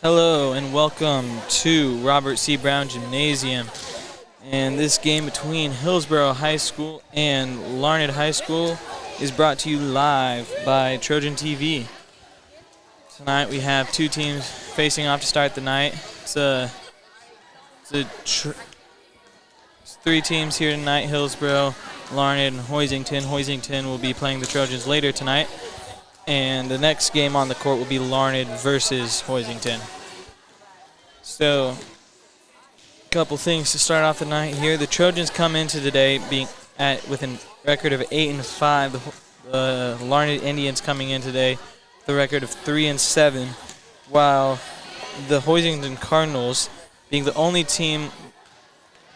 Hello and welcome to Robert C. Brown Gymnasium. And this game between Hillsboro High School and Larned High School is brought to you live by Trojan TV. Tonight we have two teams facing off to start the night. It's three teams here tonight: Hillsboro, Larned, and Hoisington. Hoisington will be playing the Trojans later tonight. And the next game on the court will be Larned versus Hoisington. So, a couple things to start off the night here. The Trojans come into today with a record of 8-5. The Larned Indians coming in today with a record of 3-7, while the Hoisington Cardinals, being the only team,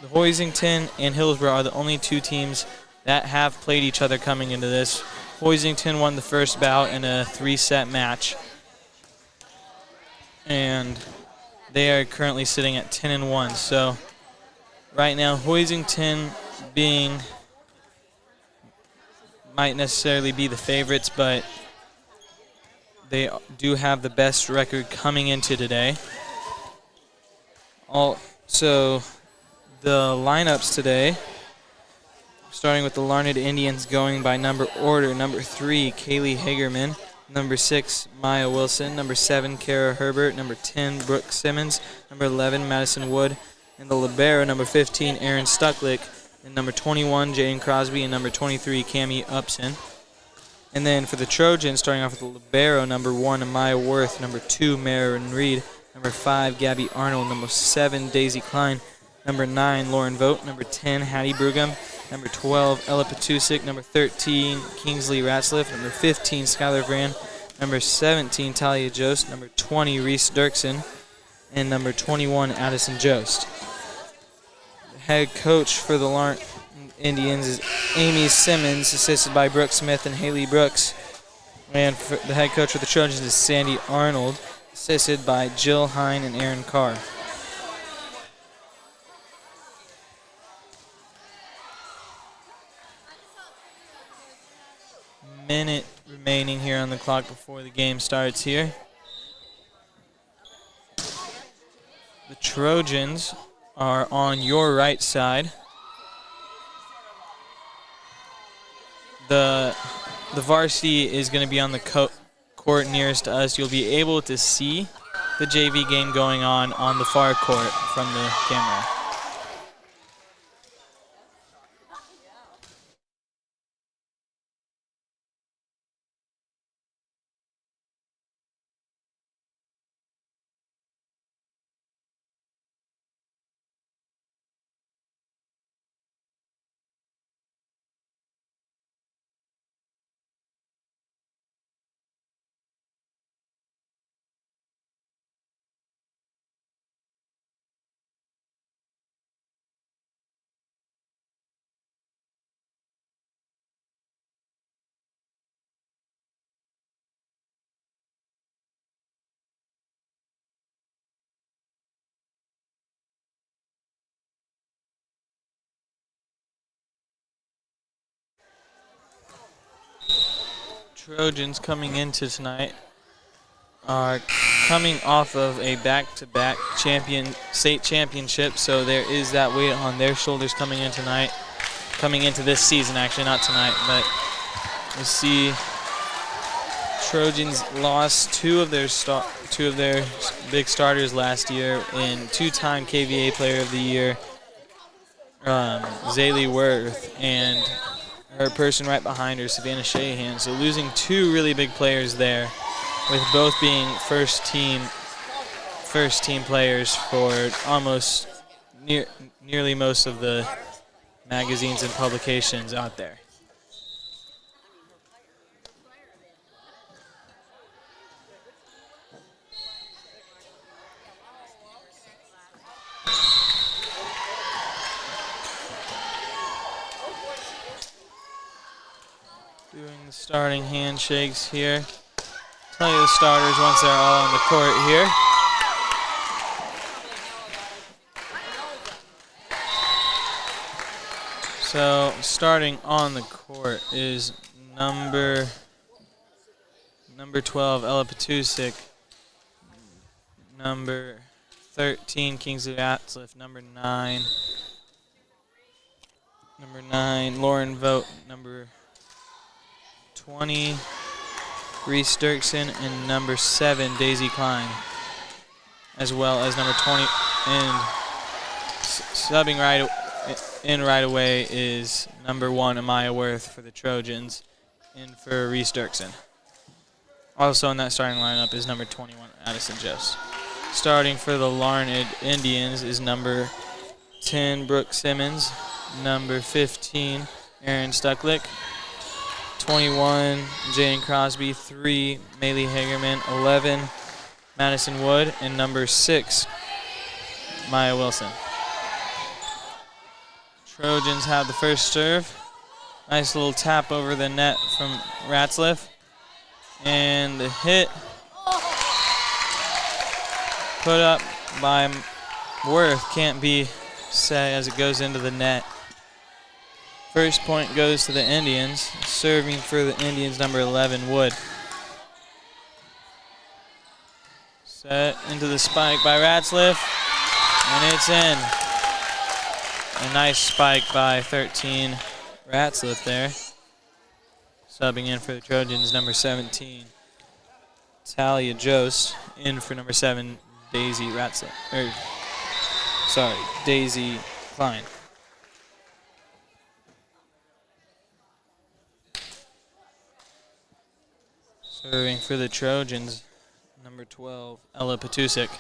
the Hoisington and Hillsboro are the only two teams that have played each other coming into this. Hoisington won the first bout in a 3-set match, and they are currently sitting at 10-1. So right now, Hoisington might necessarily be the favorites, but they do have the best record coming into today. Also, the lineups today, starting with the Larned Indians going by order. Number 3, Kaylee Hagerman. Number 6, Maya Wilson. Number 7, Kara Herbert. Number 10, Brooke Simmons. Number 11, Madison Wood. And the libero, number 15, Aaron Stucklick. And number 21, Jaden Crosby. And number 23, Cami Upson. And then for the Trojans, starting off with the libero, number 1, Maya Worth. Number 2, Marin Reed. Number 5, Gabby Arnold. Number 7, Daisy Klein. Number 9, Lauren Vogt. Number 10, Hattie Brugum. Number 12, Ella Patusik. Number 13, Kingsley Ratzliff. Number 15, Skylar Vrand. Number 17, Talia Jost. Number 20, Reese Dirksen. And number 21, Addison Jost. The head coach for the Larned Indians is Amy Simmons, assisted by Brooke Smith and Haley Brooks. And the head coach for the Trojans is Sandy Arnold, assisted by Jill Hine and Aaron Carr. Minute remaining here on the clock before the game starts here. The Trojans are on your right side. The Varsity is going to be on the court nearest to us. You'll be able to see the JV game going on the far court from the camera. Trojans coming into tonight are coming off of a back-to-back state championship, so there is that weight on their shoulders coming in tonight, coming into this season, actually, not tonight, but we see Trojans lost two of their big starters last year in two-time KVA Player of the Year, Zaylee Worth, and her person right behind her, Savannah Shahan. So losing two really big players there, with both being first team players for almost nearly most of the magazines and publications out there. Doing the starting handshakes here. Tell you the starters once they're all on the court here. So starting on the court is number 12, Ella Patusik. number 13, Kingsley Ratcliffe. Number 9, Lauren Vogt. Number 20, Reese Dirksen, and number 7, Daisy Klein, as well as number 20. And subbing right away is number 1, Amaya Worth for the Trojans, in for Reese Dirksen. Also in that starting lineup is number 21, Addison Jost. Starting for the Larned Indians is number 10, Brooke Simmons, number 15, Erin Stucklick, 21, Jane Crosby, 3, Maylee Hagerman, 11, Madison Wood, and number 6, Maya Wilson. Trojans have the first serve. Nice little tap over the net from Ratcliffe. And the hit put up by Worth can't be set as it goes into the net. First point goes to the Indians. Serving for the Indians, number 11, Wood. Set into the spike by Ratcliffe, and it's in. A nice spike by 13, Ratcliffe there. Subbing in for the Trojans, number 17, Talia Jost. In for number 7, Daisy Daisy Klein. Serving for the Trojans, number 12, Ella Patusik.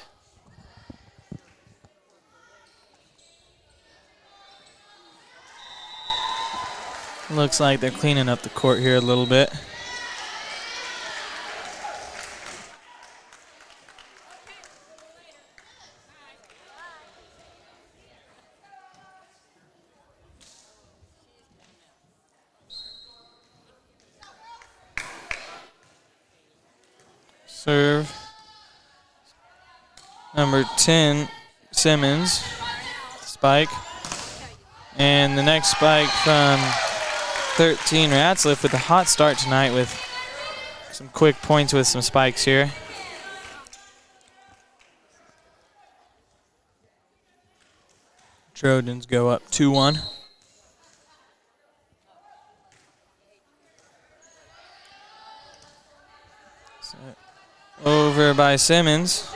Looks like they're cleaning up the court here a little bit. Serve, number 10, Simmons, spike. And the next spike from 13, Ratcliffe, with a hot start tonight with some quick points with some spikes here. Trojans go up 2-1. Over by Simmons.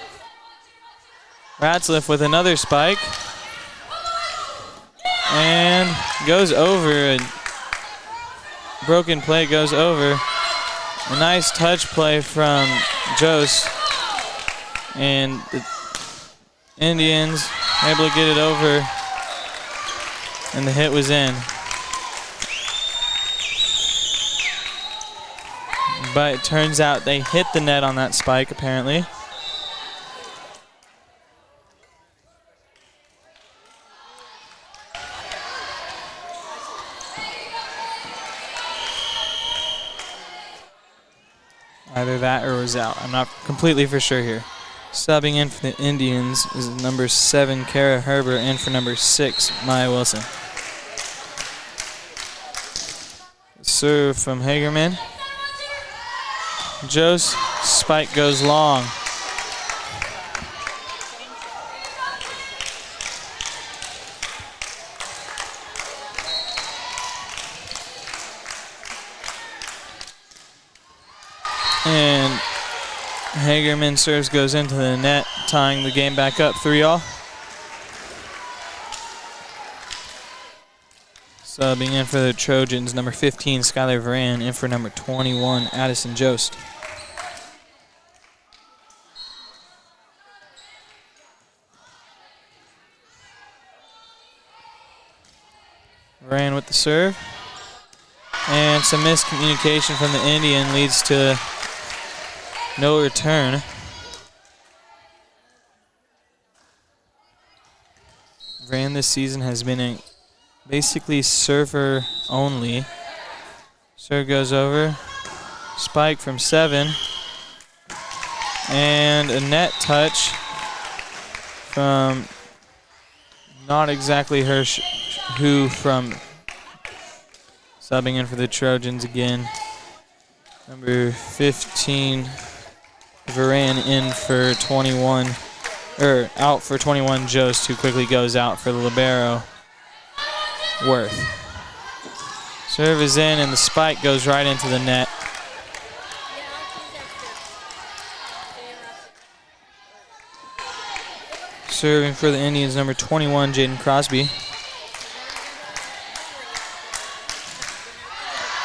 Ratcliffe with another spike. And goes over. A broken play goes over. A nice touch play from Jost. And the Indians able to get it over. And the hit was in. But it turns out they hit the net on that spike, apparently. Either that or it was out. I'm not completely for sure here. Subbing in for the Indians is number 7, Kara Herbert, and for number 6, Maya Wilson. Serve from Hagerman. Jost, spike goes long. And Hagerman serves goes into the net, tying the game back up 3-all. Subbing in for the Trojans, number 15, Skylar Varan, in for number 21, Addison Jost. Varan with the serve. And some miscommunication from the Indian leads to no return. Varan this season has been a basically server only. Serve goes over. Spike from 7. And a net touch from not exactly her who from subbing in for the Trojans again. Number 15, Varan, in for 21, out for 21, Jost, who quickly goes out for the libero, Worth. Serve is in, and the spike goes right into the net. Serving for the Indians, number 21, Jaden Crosby.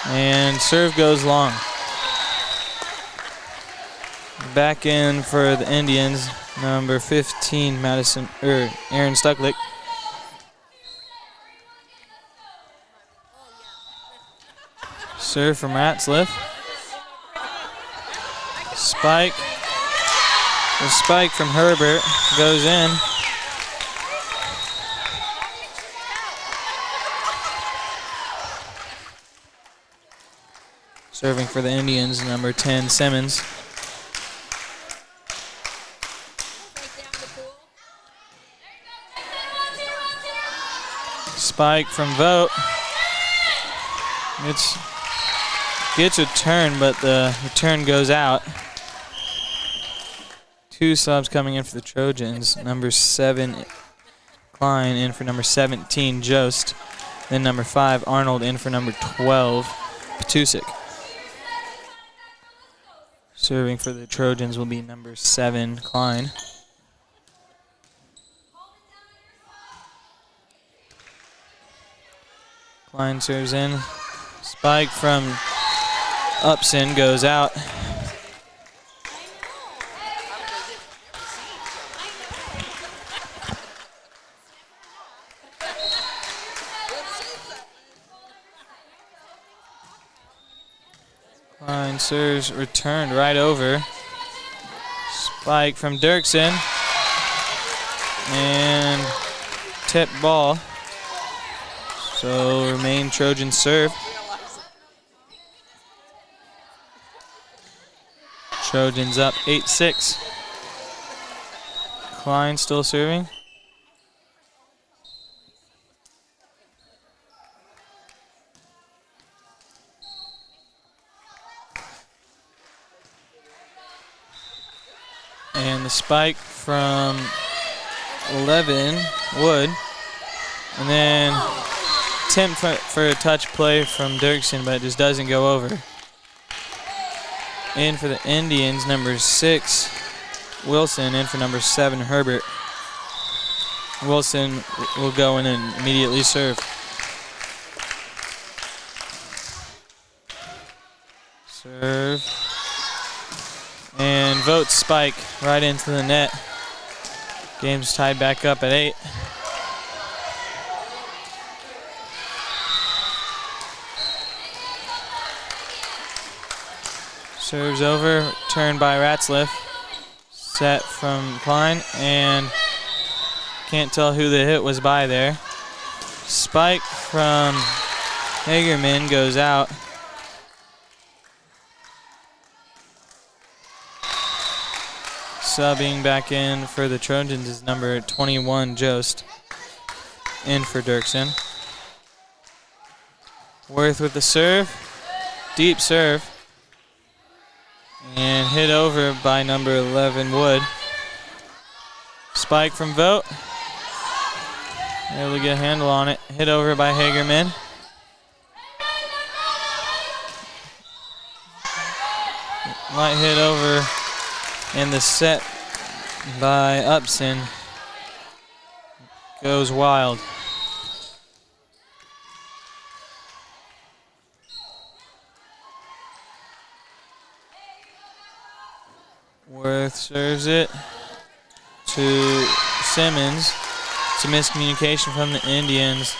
And serve goes long. Back in for the Indians, number 15, Aaron Stucklick. Serve from Ratzliff. Spike. The spike from Herbert goes in. Serving for the Indians, number 10, Simmons. Spike from Vogt. Gets a turn, but the return goes out. Two subs coming in for the Trojans. Number 7, Klein, in for number 17, Jost. Then number 5, Arnold, in for number 12, Patusik. Serving for the Trojans will be number 7, Klein. Klein serves in. Spike from Upson goes out. Klein serves returned right over. Spike from Dirksen. And tip ball. So remain Trojan serve. Trojans up 8-6. Klein still serving. And the spike from 11, Wood. And then attempt for a touch play from Dirksen, but it just doesn't go over. In for the Indians, number 6, Wilson. In for number 7, Herbert. Wilson will go in and immediately serve. Serve. And Vogt spike right into the net. Game's tied back up at 8. Serves over, turned by Ratzliff. Set from Klein, and can't tell who the hit was by there. Spike from Hagerman goes out. Subbing back in for the Trojans is number 21, Jost. In for Dirksen. Worth with the serve. Deep serve. And hit over by number 11, Wood. Spike from Vogt. Able to get a handle on it. Hit over by Hagerman. Light hit over. And the set by Upson goes wild. Worth serves it to Simmons. It's a miscommunication from the Indians.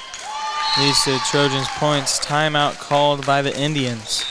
Leads to Trojans points. Timeout called by the Indians.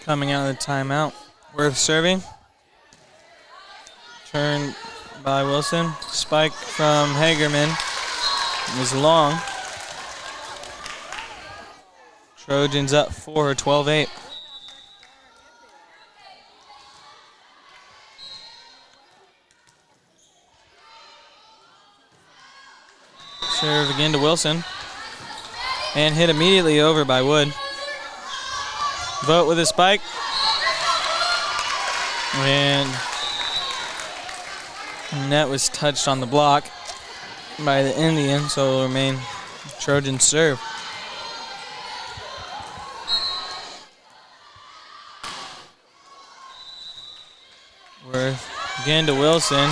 Coming out of the timeout. Worth serving. Turn by Wilson. Spike from Hagerman is long. Trojans up 4, 12-8. Serve again to Wilson. And hit immediately over by Wood. Vogt with a spike. And net was touched on the block by the Indian, so it will remain Trojan serve. Worth again to Wilson.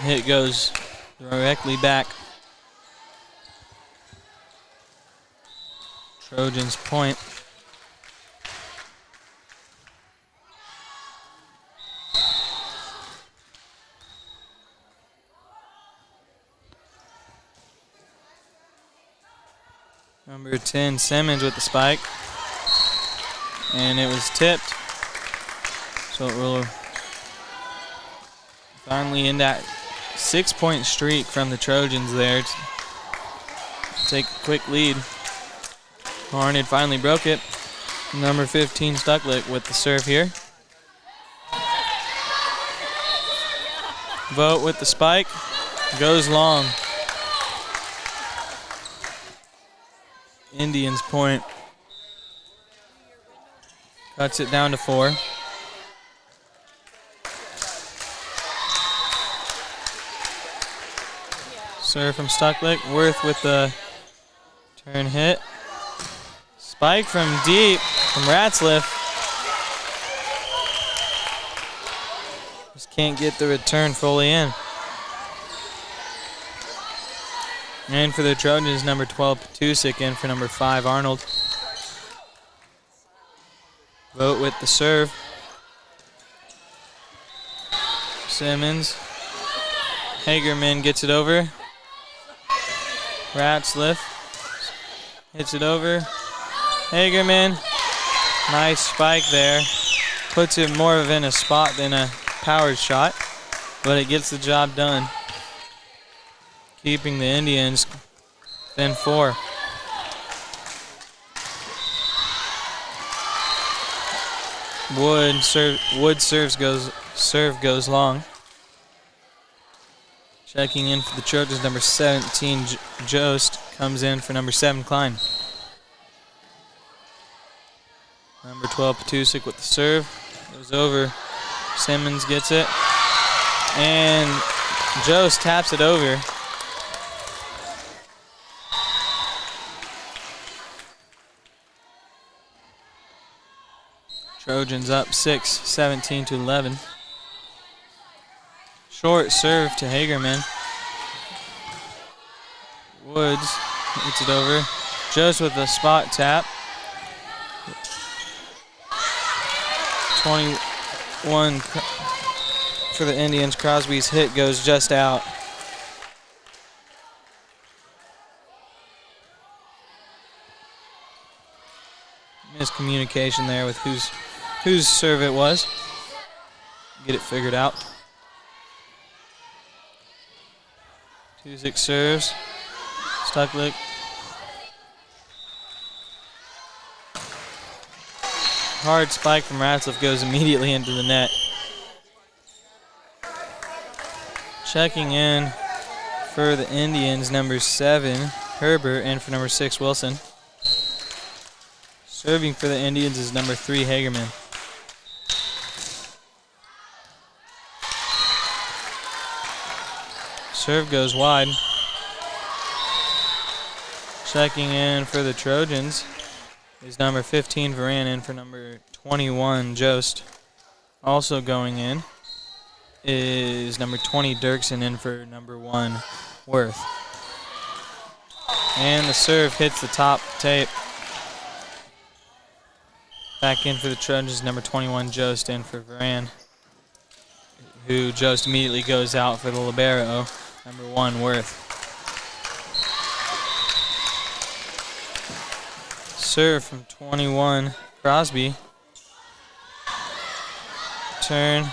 Hit goes directly back. Trojans point. Number 10, Simmons with the spike. And it was tipped. So it will finally end that 6-point streak from the Trojans there to take a quick lead. Larned finally broke it. Number 15, Stucklick with the serve here. Vogt with the spike. Goes long. Indians point. Cuts it down to 4. Serve from Stucklick. Worth with the turn hit. Spike from deep from Ratzliff. Just can't get the return fully in. And for the Trojans, number 12, Patusik, in for number 5, Arnold. Vogt with the serve. Simmons. Hagerman gets it over. Ratzliff hits it over. Hagerman, nice spike there. Puts it more of in a spot than a powered shot, but it gets the job done. Keeping the Indians within 4. Wood serve goes long. Checking in for the Trojans, number 17, Jost, comes in for number 7, Klein. Number 12, Patusik with the serve. Goes over. Simmons gets it. And Jost taps it over. Trojans up 6, 17-11. Short serve to Hagerman. Woods hits it over. Jost with a spot tap. 21 for the Indians. Crosby's hit goes just out. Miscommunication there with whose serve it was. Get it figured out. Tuzik serves. Stucklick. Hard spike from Ratzliff goes immediately into the net. Checking in for the Indians, number 7, Herbert, and for number 6, Wilson. Serving for the Indians is number 3, Hagerman. Serve goes wide. Checking in for the Trojans is number 15, Varan, in for number 21, Jost. Also going in is number 20, Dirksen, in for number 1, Worth. And the serve hits the top tape. Back in for the Trojans, number 21, Jost, in for Varan, who Jost immediately goes out for the libero, number 1, Worth. serve from 21, Crosby. Turn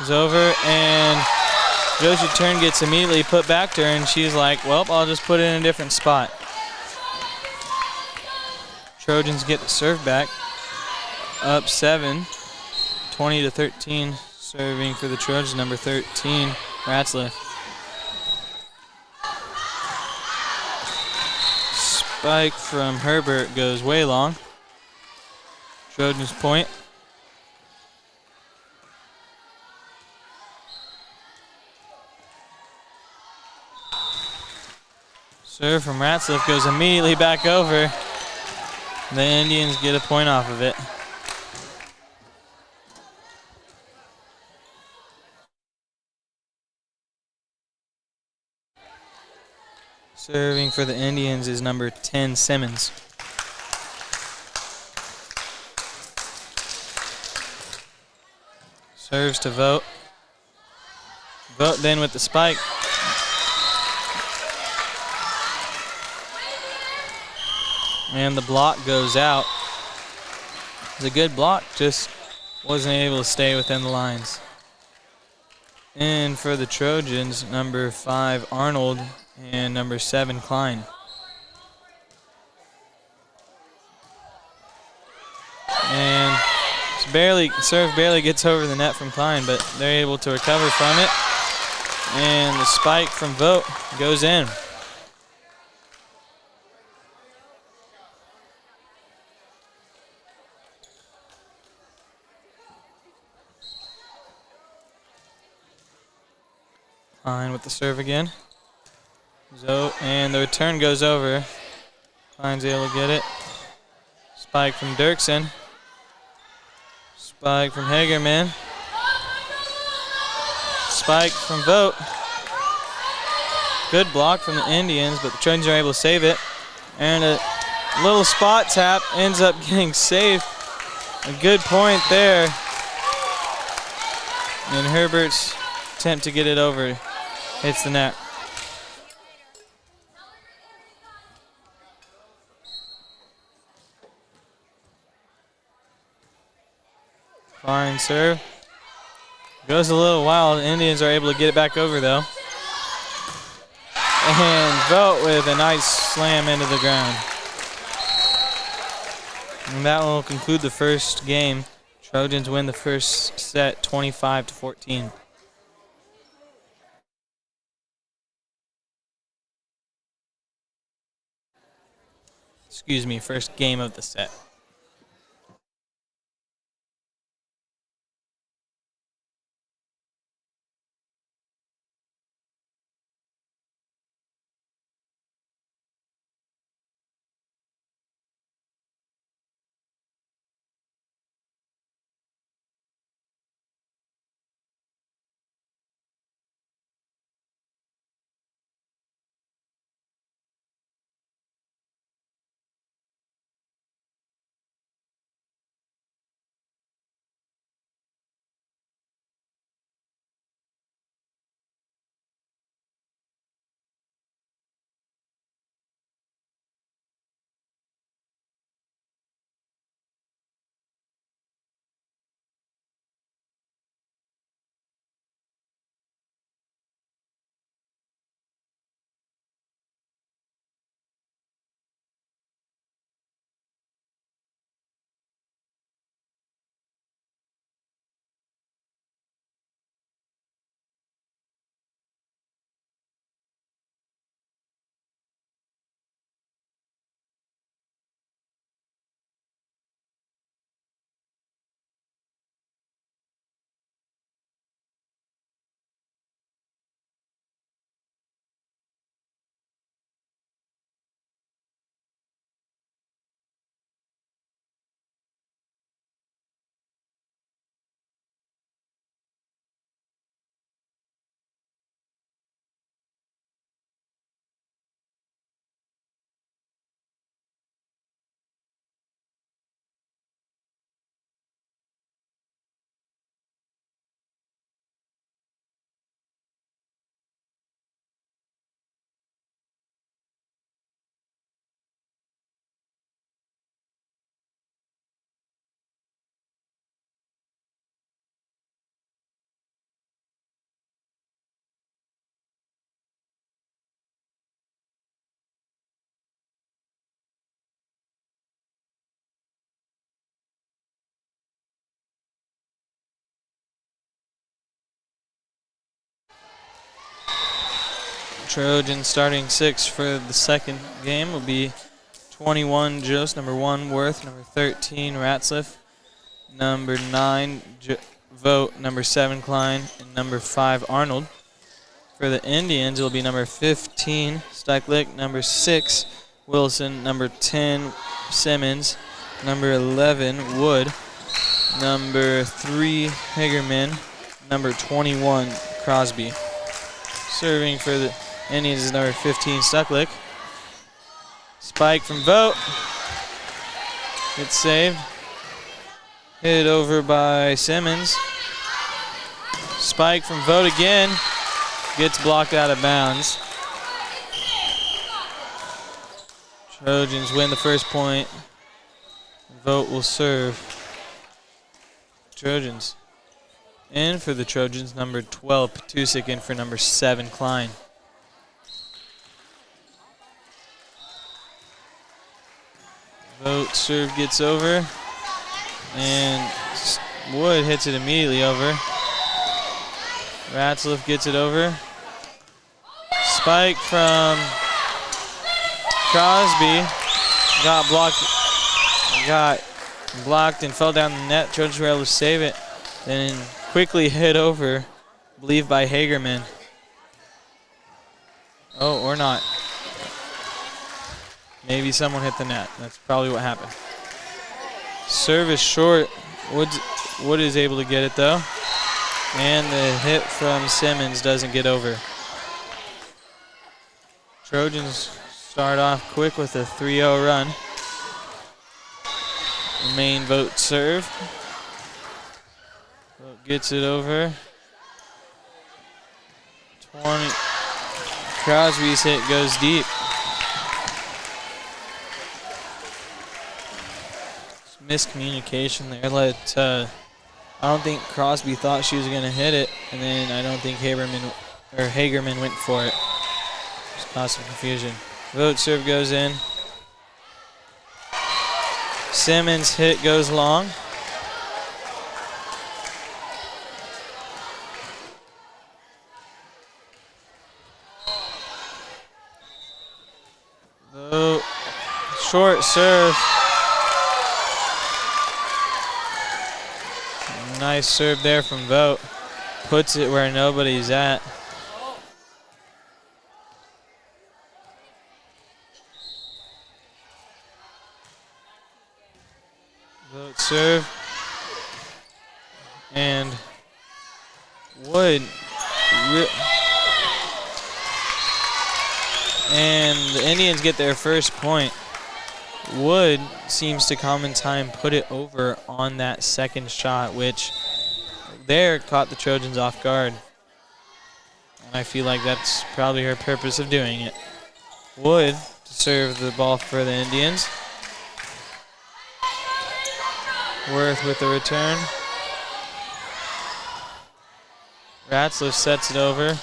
is over, and Josie's turn gets immediately put back to her, and she's like, well, I'll just put it in a different spot. Trojans get the serve back. Up 7, 20-13. Serving for the Trojans, number 13, Ratzliff. Spike from Herbert goes way long. Trojans point. Serve from Ratzliff goes immediately back over. The Indians get a point off of it. Serving for the Indians is number 10, Simmons. Serves to Vogt. Vogt then with the spike. And the block goes out. It's a good block, just wasn't able to stay within the lines. And for the Trojans, number 5, Arnold, and number 7, Klein. And serve barely gets over the net from Klein, but they're able to recover from it. And the spike from Vogt goes in. Klein with the serve again. And the return goes over. Klein's able to get it. Spike from Dirksen. Spike from Hagerman. Spike from Vogt. Good block from the Indians, but the Trojans are able to save it. And a little spot tap ends up getting saved. A good point there. And Herbert's attempt to get it over hits the net. Fine serve. Goes a little wild. The Indians are able to get it back over, though. And Vogt with a nice slam into the ground. And that will conclude the first game. Trojans win the first set 25-14. Excuse me, first game of the set. Trojans starting 6 for the second game will be 21 Jost, number 1 Worth, number 13 Ratzliff, number 9 Vogt, number 7 Klein, and number 5 Arnold. For the Indians, it will be number 15 Steiklich, number 6 Wilson, number 10 Simmons, number 11 Wood, number 3 Hagerman, number 21 Crosby. Serving for the Indians is number 15 Steiklich. Spike from Vogt. It's saved. Hit over by Simmons. Spike from Vogt again. Gets blocked out of bounds. Trojans win the first point. Vogt will serve. Trojans. In for the Trojans, number 12 Petusik, in for number 7 Klein. Vogt serve gets over, and Wood hits it immediately over. Ratzliff gets it over. Spike from Crosby got blocked and fell down the net. Trojans were able to save it, then quickly hit over, I believe by Hagerman. Oh, or not. Maybe someone hit the net. That's probably what happened. Service short. Wood is able to get it though. And the hit from Simmons doesn't get over. Trojans start off quick with a 3-0 run. The main Vogt serve. Vogt gets it over. 20. Crosby's hit goes deep. Miscommunication there. I don't think Crosby thought she was going to hit it, and then I don't think Hagerman went for it. Just caused some confusion. Vogt serve goes in. Simmons' hit goes long. Vogt, short serve. Nice serve there from Vogt. Puts it where nobody's at. Vogt serve. And Wood. And the Indians get their first point. Wood seems to come in time, put it over on that second shot, which there caught the Trojans off guard. And I feel like that's probably her purpose of doing it. Wood to serve the ball for the Indians. Worth with the return. Ratzliff sets it over.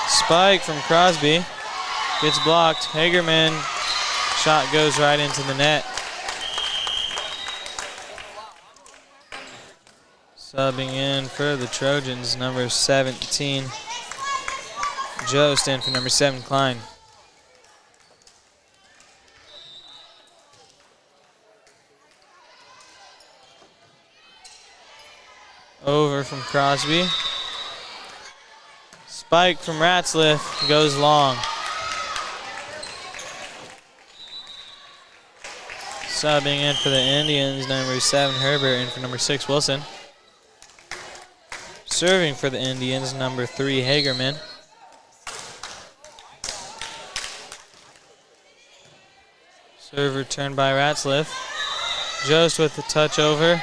Spike from Crosby. Gets blocked. Hagerman. Shot goes right into the net. Subbing in for the Trojans, number 17. Jost in for number 7, Klein. Over from Crosby. Spike from Ratzliff goes long. Subbing in for the Indians, number 7 Herbert, in for number 6 Wilson. Serving for the Indians, number 3 Hagerman. Serve returned by Ratzliff. Jost with the touch over.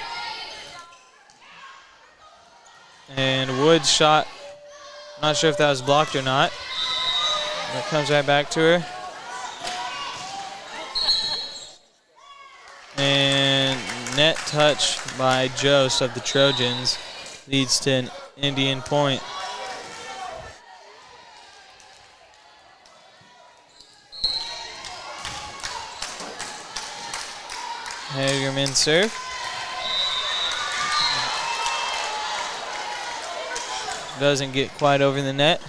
And Wood's shot, not sure if that was blocked or not. That comes right back to her. And net touch by Jost of the Trojans leads to an Indian point. Hagerman serve. Doesn't get quite over the net.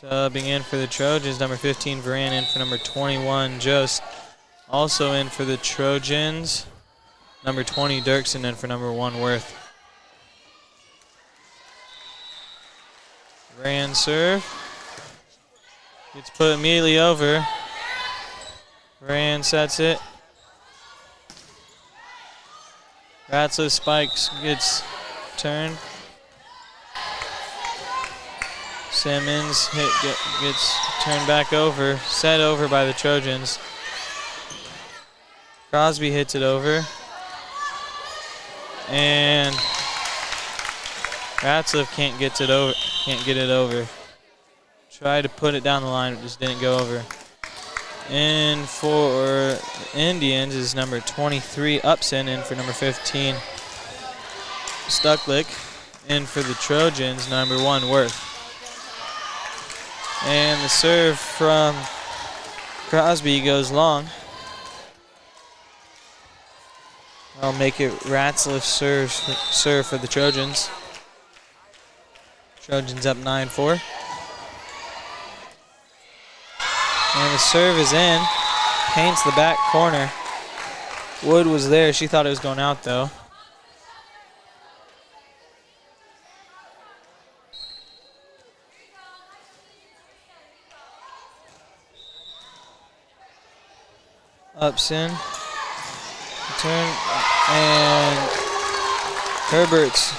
Subbing in for the Trojans, number 15, Varan, in for number 21, Jost. Also in for the Trojans, number 20, Dirksen, in for number 1, Worth. Varan serve. Gets put immediately over. Varan sets it. Ratzliff spikes, gets turned. Simmons gets turned back over, set over by the Trojans. Crosby hits it over. And Ratzliff can't get it over. Tried to put it down the line, but just didn't go over. In for Indians is number 23, Upson, in for number 15, Stucklick. In for the Trojans, number 1, Worth. And the serve from Crosby goes long. I'll make it Ratzliff serve for the Trojans. Trojans up 9-4. And the serve is in. Paints the back corner. Wood was there. She thought it was going out, though. Upson. Turn. And Herbert's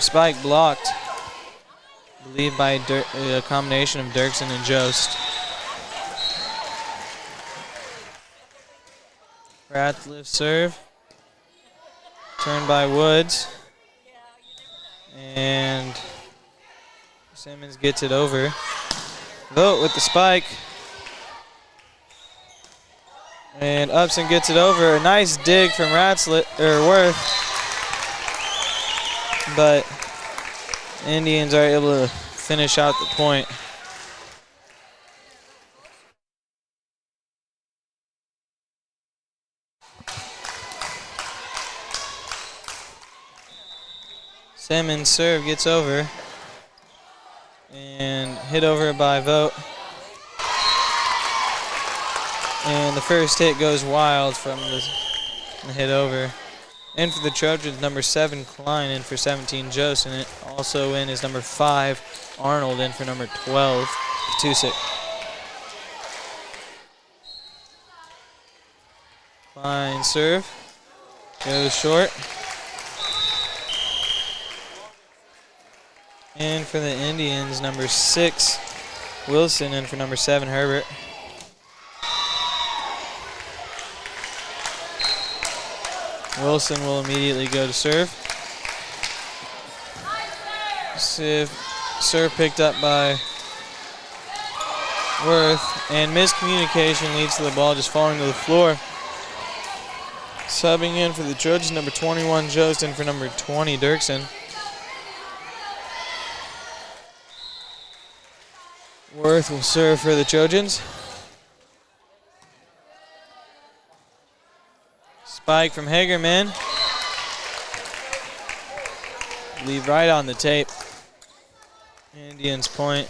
spike blocked. I believe by a combination of Dirksen and Jost. Ratzliff serve. Turned by Woods. And Simmons gets it over. Vogt with the spike. And Upson gets it over. A nice dig from Worth. But Indians are able to finish out the point. Simmons' serve gets over and hit over by Vogt. And the first hit goes wild from the hit over. In for the Trojans, number 7, Klein, in for 17, Jost, and also in is number 5, Arnold, in for number 12, Katusik. Klein serve, goes short. In for the Indians, number 6, Wilson, in for number 7, Herbert. Wilson will immediately go to serve. Serve picked up by Worth, and miscommunication leads to the ball just falling to the floor. Subbing in for the Trojans, number 21, Jost, in for number 20, Dirksen. Worth will serve for the Trojans. Spike from Hagerman. Leave right on the tape. Indians point.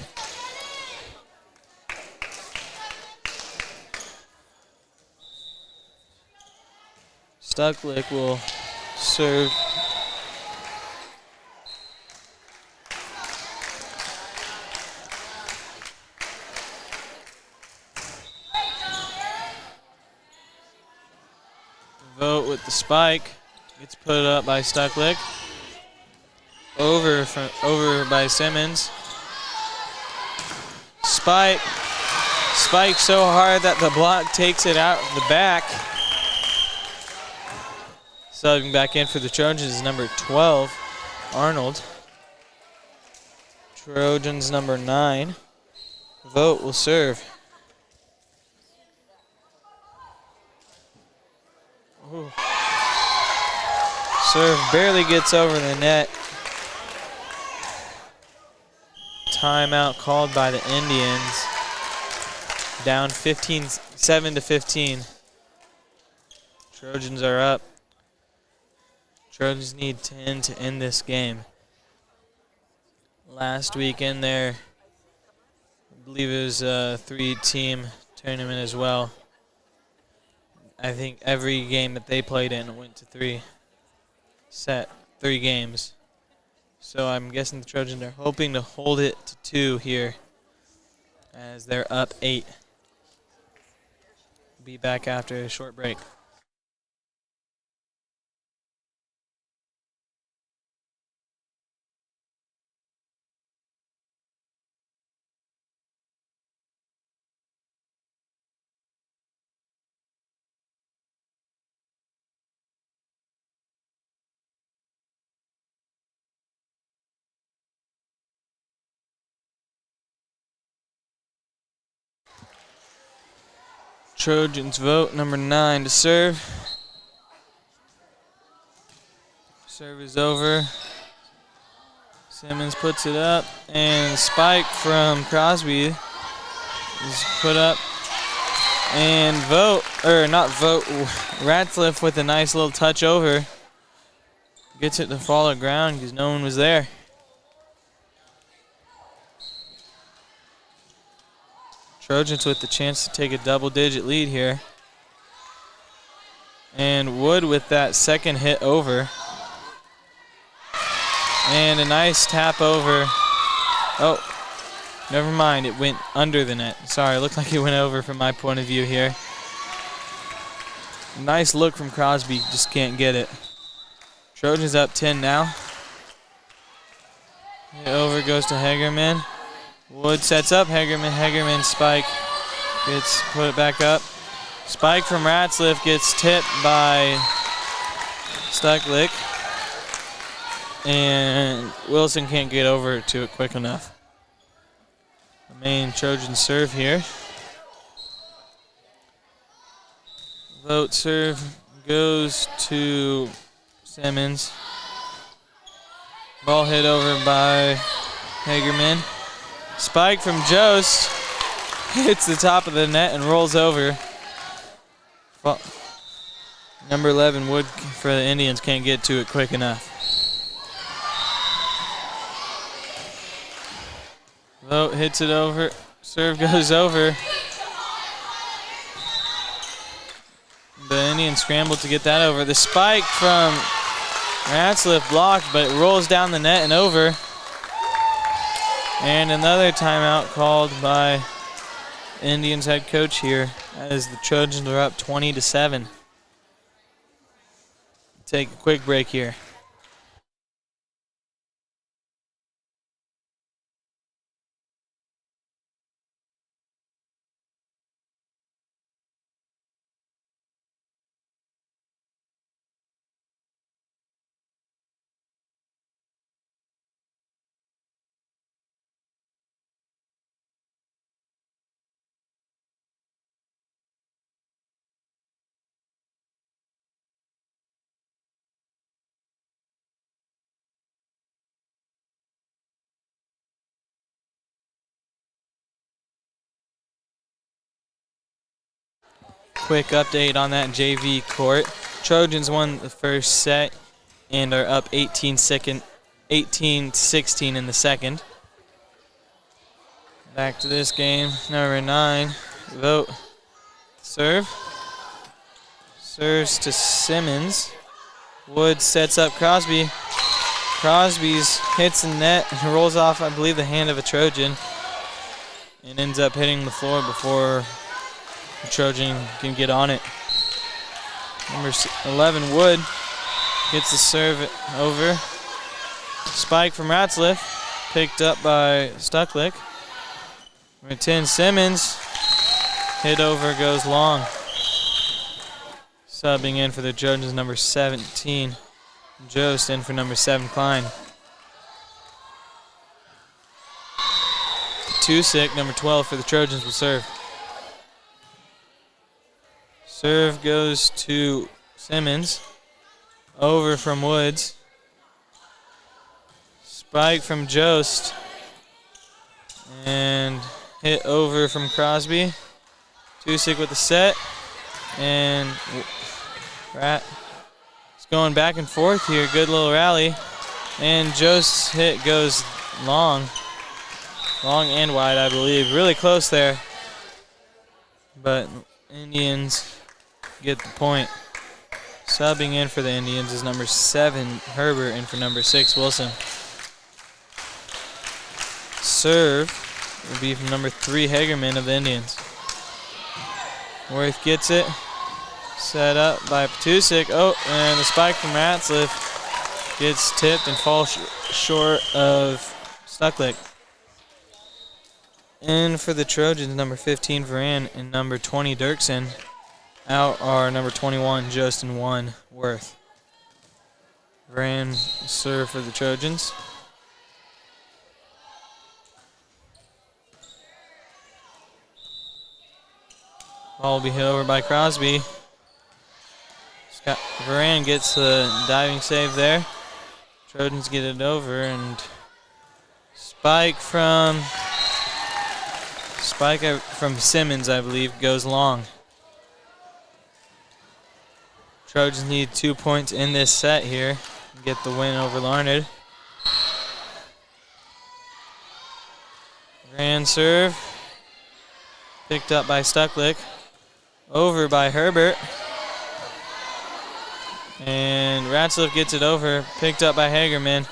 Stucklick will serve. Vogt with the spike. Gets put up by Stucklick. Over by Simmons. Spike. Spike so hard that the block takes it out of the back. Subbing back in for the Trojans is number 12, Arnold. Trojans number 9. Vogt will serve. Ooh. Serve barely gets over the net. Timeout called by the Indians. Down 7-15. Trojans are up. Trojans need 10 to end this game. Last week in their believe it was a 3-team tournament as well. I think every game that they played in went to 3 games. So I'm guessing the Trojans are hoping to hold it to 2 here as they're up 8. Be back after a short break. Trojans vote number 9 to serve. Serve is over. Simmons puts it up, and spike from Crosby is put up. And Ratcliffe with a nice little touch over. Gets it to fall at ground because no one was there. Trojans with the chance to take a double-digit lead here. And Wood with that second hit over. And a nice tap over. Oh, never mind. It went under the net. Sorry, it looked like it went over from my point of view here. Nice look from Crosby, just can't get it. Trojans up 10 now. Hit over goes to Hegerman. Wood sets up Hegerman. Hegerman spike gets put it back up. Spike from Ratcliffe gets tipped by Stucklick. And Wilson can't get over to it quick enough. The main Trojan serve here. Vote serve goes to Simmons. Ball hit over by Hagerman. Spike from Jost. Hits the top of the net and rolls over. Number 11 Wood for the Indians can't get to it quick enough. Vote hits it over. Serve goes over. The Indians scrambled to get that over. The spike from Ratcliffe blocked, but it rolls down the net and over. And another timeout called by Indians head coach here as the Trojans are up 20-7. Take a quick break here. Quick update on that JV court. Trojans won the first set and are up 18-16 in the second. Back to this game, number 9, Vote. Serve. Serves to Simmons. Wood sets up Crosby. Crosby's hits the net and rolls off, I believe, the hand of a Trojan and ends up hitting the floor before the Trojan can get on it. Number 11, Wood, gets the serve over. Spike from Ratcliffe, picked up by Stucklick. Number 10, Simmons, hit over, goes long. Subbing in for the Trojans, number 17, Jost, in for number 7, Klein. Tusick, number 12, for the Trojans will serve. Serve goes to Simmons. Over from Woods. Spike from Jost. And hit over from Crosby. Tusick with the set. And it's going back and forth here. Good little rally. And Jost's hit goes long. Long and wide, I believe. Really close there. But Indians get the point. Subbing in for the Indians is number 7, Herbert, and for number 6, Wilson. Serve will be from number 3, Hagerman of the Indians. Worth gets it. Set up by Patusik. Oh, and the spike from Ratzliff gets tipped and falls short of Stucklick. In for the Trojans, number 15, Varan, and number 20, Dirksen. Out are number 21, Justin 1, Worth. Varan serve for the Trojans. Ball will be hit over by Crosby. Varan gets the diving save there. Trojans get it over, and spike from Simmons, I believe, goes long. Trojans need 2 points in this set here to get the win over Larned. Grand serve. Picked up by Stucklick. Over by Herbert. And Ratzliff gets it over. Picked up by Hagerman.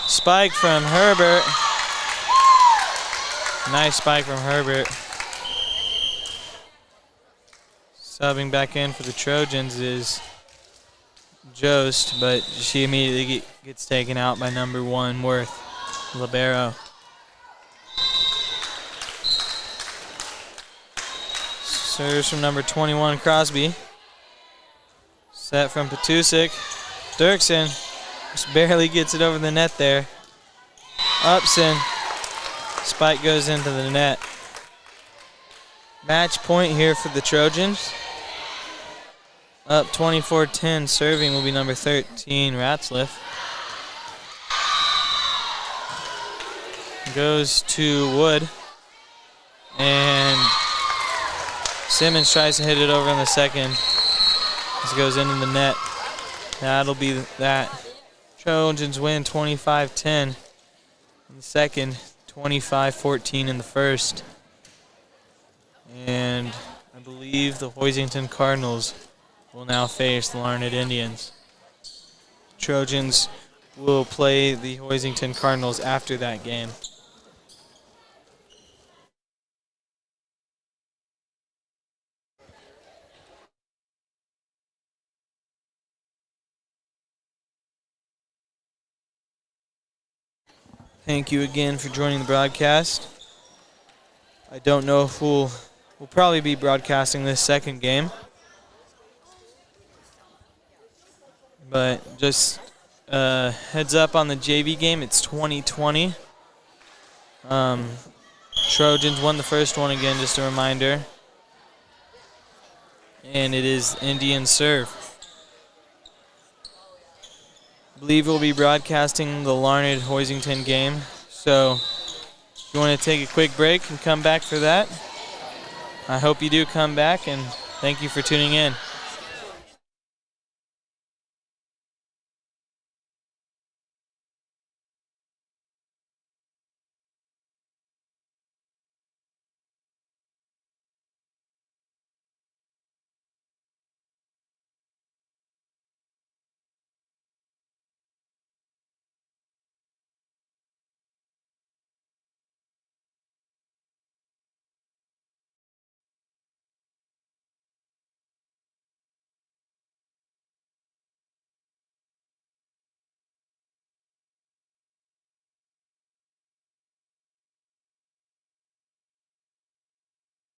Spike from Herbert. Nice spike from Herbert. Subbing back in for the Trojans is Jost, but she immediately gets taken out by number 1, Worth, libero. Serves from number 21, Crosby. Set from Patusik. Dirksen just barely gets it over the net there. Upson. Spike goes into the net. Match point here for the Trojans. Up 24-10, serving will be number 13, Ratzliff. Goes to Wood. And Simmons tries to hit it over on the second. This goes into the net. That'll be that. Trojans win 25-10 in the second, 25-14 in the first. And I believe the Hoisington Cardinals will now face the Larned Indians. Trojans will play the Hoisington Cardinals after that game. Thank you again for joining the broadcast. I don't know if we'll probably be broadcasting this second game. But just heads up on the JV game, it's 20-20. Trojans won the first one again, just a reminder. And it is Indian serve. I believe we'll be broadcasting the Larned Hoisington game. So if you want to take a quick break and come back for that, I hope you do come back, and thank you for tuning in.